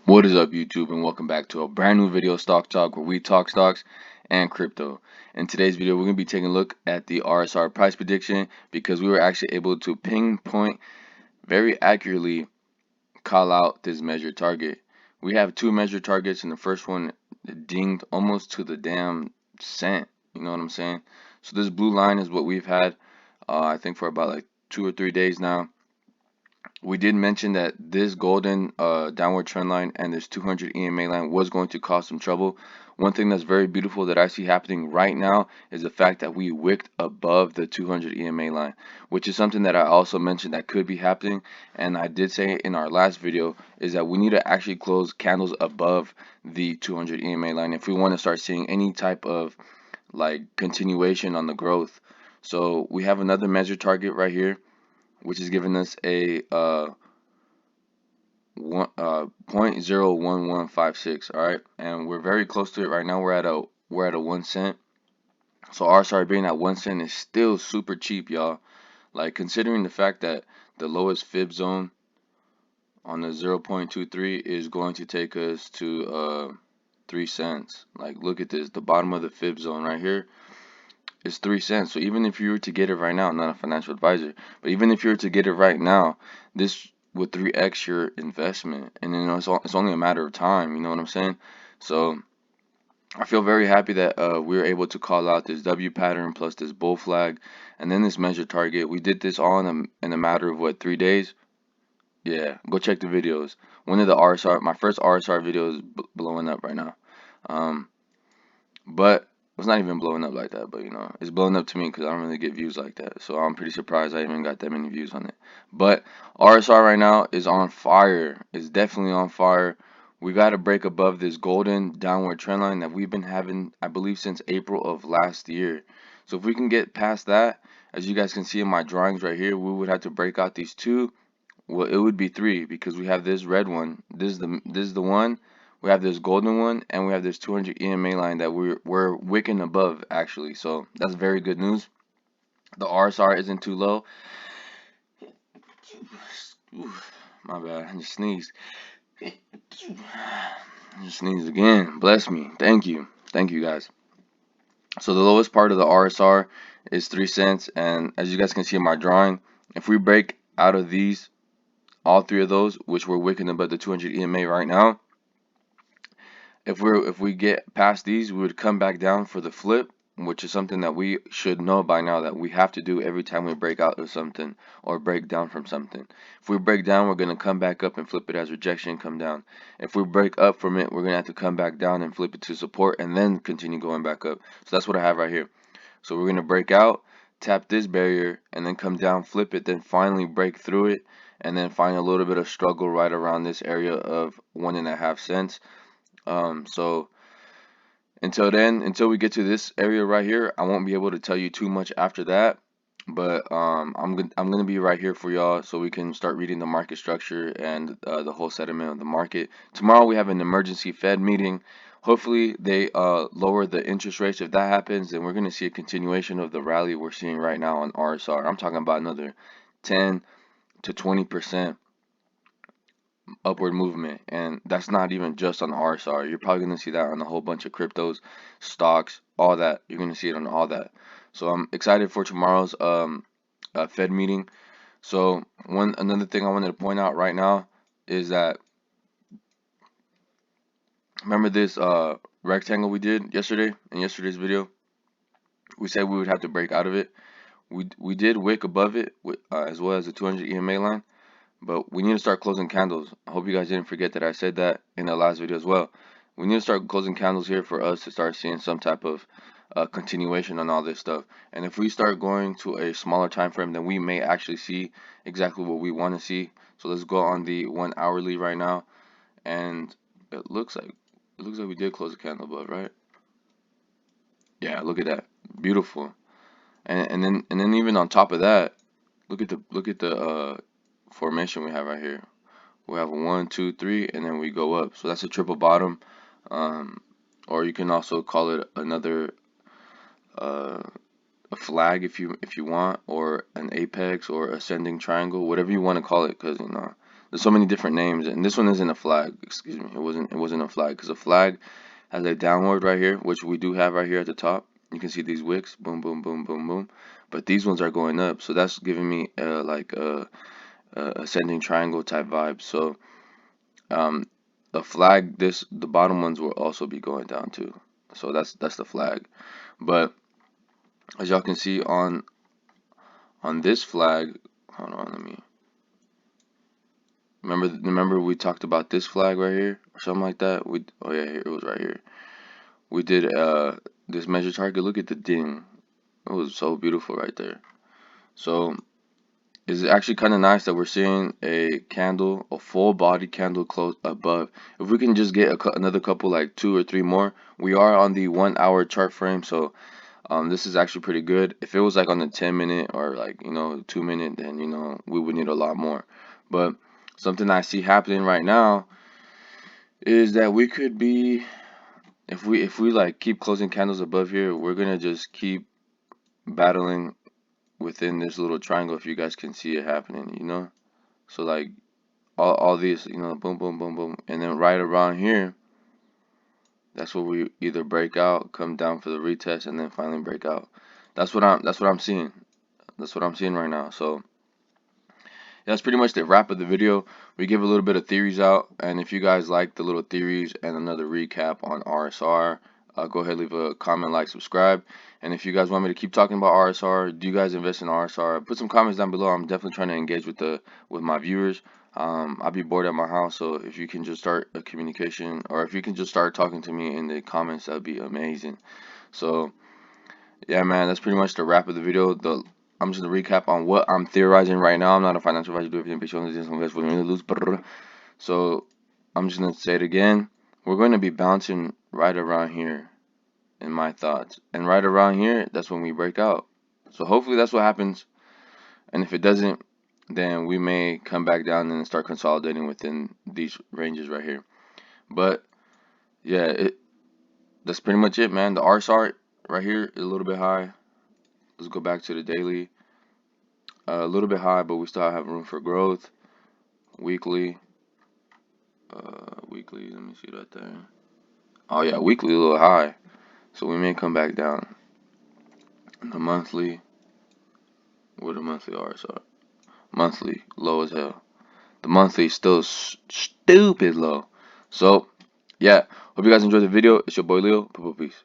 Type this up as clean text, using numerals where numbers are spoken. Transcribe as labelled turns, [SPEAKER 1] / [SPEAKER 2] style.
[SPEAKER 1] What is up, YouTube, and welcome back to a brand new video, Stock Talk, where we talk stocks and crypto. In today's video, we're going to be taking a look at the RSR price prediction because we were actually able to pinpoint very accurately call out this measured target. We have two measured targets, and the first one dinged almost to the damn cent. You know what I'm saying? So this blue line is what we've had, I think, for about like 2 or 3 days now. We did mention that this golden downward trend line and this 200 EMA line was going to cause some trouble. One thing that's very beautiful that I see happening right now is the fact that we wicked above the 200 EMA line, which is something that I also mentioned that could be happening. And I did say in our last video is that we need to actually close candles above the 200 EMA line if we want to start seeing any type of like continuation on the growth. So we have another measure target right here, which is giving us a 0.01156. All right, and we're very close to it right now. We're at a 1 cent. So RSR being at 1 cent is still super cheap, y'all. Like, considering the fact that the lowest fib zone on the 0.23 is going to take us to 3 cents. Like, look at this. The bottom of the fib zone right here is 3 cents. So even if you were to get it right now, I'm not a financial advisor, but even if you were to get it right now, this would 3x your investment, and you know it's only a matter of time. You know what I'm saying? So I feel very happy that we were able to call out this W pattern plus this bull flag, and then this measure target. We did this all in a matter of what, 3 days? Yeah, go check the videos. One of the RSR, my first RSR video is blowing up right now. Um, but it's not even blowing up like that, but you know, it's blowing up to me because I don't really get views like that. So I'm pretty surprised I even got that many views on it. But RSR right now is on fire. It's definitely on fire. We got to break above this golden downward trend line that we've been having, I believe, since April of last year. So if we can get past that, as you guys can see in my drawings right here, we would have to break out these two. Well, it would be three because we have this red one. This is the one. We have this golden one, and we have this 200 EMA line that we're wicking above actually. So that's very good news. The RSR isn't too low. Ooh, my bad. I just sneezed. I just sneezed again. Bless me. Thank you. Thank you guys. So the lowest part of the RSR is 3 cents, and as you guys can see in my drawing, if we break out of these, all three of those, which we're wicking above the 200 EMA right now, if we get past these, we would come back down for the flip, which is something that we should know by now that we have to do every time we break out of something or break down from something. If we break down, we're going to come back up and flip it as rejection, come down. If we break up from it, we're going to have to come back down and flip it to support and then continue going back up. So that's what I have right here. So we're going to break out, tap this barrier, and then come down, flip it, then finally break through it, and then find a little bit of struggle right around this area of 1.5 cents. So until then, until we get to this area right here, I won't be able to tell you too much after that. But I'm gonna be right here for y'all so we can start reading the market structure and the whole sentiment of the market. Tomorrow we have an emergency Fed meeting. Hopefully they lower the interest rates. If that happens, then we're gonna see a continuation of the rally we're seeing right now on RSR. I'm talking about another 10 to 20% upward movement, and that's not even just on the RSR. You're probably going to see that on a whole bunch of cryptos, stocks, all that. You're going to see it on all that. So I'm excited for tomorrow's Fed meeting. So another thing I wanted to point out right now is that, remember this rectangle we did yesterday in yesterday's video? We said we would have to break out of it. We did wick above it as well as the 200 EMA line. But we need to start closing candles. I hope you guys didn't forget that I said that in the last video as well. We need to start closing candles here for us to start seeing some type of continuation on all this stuff. And if we start going to a smaller time frame, then we may actually see exactly what we want to see. So let's go on the 1 hourly right now, and it looks like we did close the candle above, right? Yeah, look at that, beautiful. And then even on top of that, look at the formation we have right here. We have a 1, 2, 3, and then we go up. So that's a triple bottom, um, or you can also call it another a flag if you want, or an apex or ascending triangle, whatever you want to call it. Because you know there's so many different names, and this one isn't a flag. Excuse me, it wasn't a flag, because a flag has a downward right here, which we do have right here at the top. You can see these wicks, boom, boom, boom, boom, boom. But these ones are going up, so that's giving me like a ascending triangle type vibe. So the flag, the bottom ones will also be going down too. So that's the flag. But as y'all can see on this flag, hold on, let me remember we talked about this flag right here or something like that. Oh yeah, here it was right here. We did this measure target. Look at the ding. It was so beautiful right there. So it's actually kind of nice that we're seeing a candle, a full body candle close above. If we can just get another couple, like 2 or 3 more, we are on the 1 hour chart frame. So this is actually pretty good. If it was like on the 10 minute or like 2 minute, then we would need a lot more. But something I see happening right now is that we could be, if we like keep closing candles above here, we're gonna just keep battling within this little triangle, if you guys can see it happening. So like all these, boom, boom, boom, boom, and then right around here, that's where we either break out, come down for the retest, and then finally break out. That's what I'm seeing. That's what I'm seeing right now. So yeah, that's pretty much the wrap of the video. We give a little bit of theories out, and if you guys like the little theories and another recap on RSR, go ahead, leave a comment, like, subscribe. And if you guys want me to keep talking about RSR, do you guys invest in RSR? Put some comments down below. I'm definitely trying to engage with my viewers. I'll be bored at my house, so if you can just start a communication, or if you can just start talking to me in the comments, that'd be amazing. So yeah, man, that's pretty much the wrap of the video. I'm just gonna recap on what I'm theorizing right now. I'm not a financial advisor. So I'm just gonna say it again. We're going to be bouncing right around here, in my thoughts, and right around here, that's when we break out. So hopefully that's what happens. And if it doesn't, then we may come back down and start consolidating within these ranges right here. But yeah, that's pretty much it, man. The RSR right here is a little bit high. Let's go back to the daily. A little bit high, but we still have room for growth. Weekly. Weekly, let me see that there. Oh yeah, weekly a little high. So we may come back down. The monthly. What the monthly RSR? Monthly, low as hell. The monthly is still stupid low. So, yeah. Hope you guys enjoyed the video. It's your boy Leo. Peace.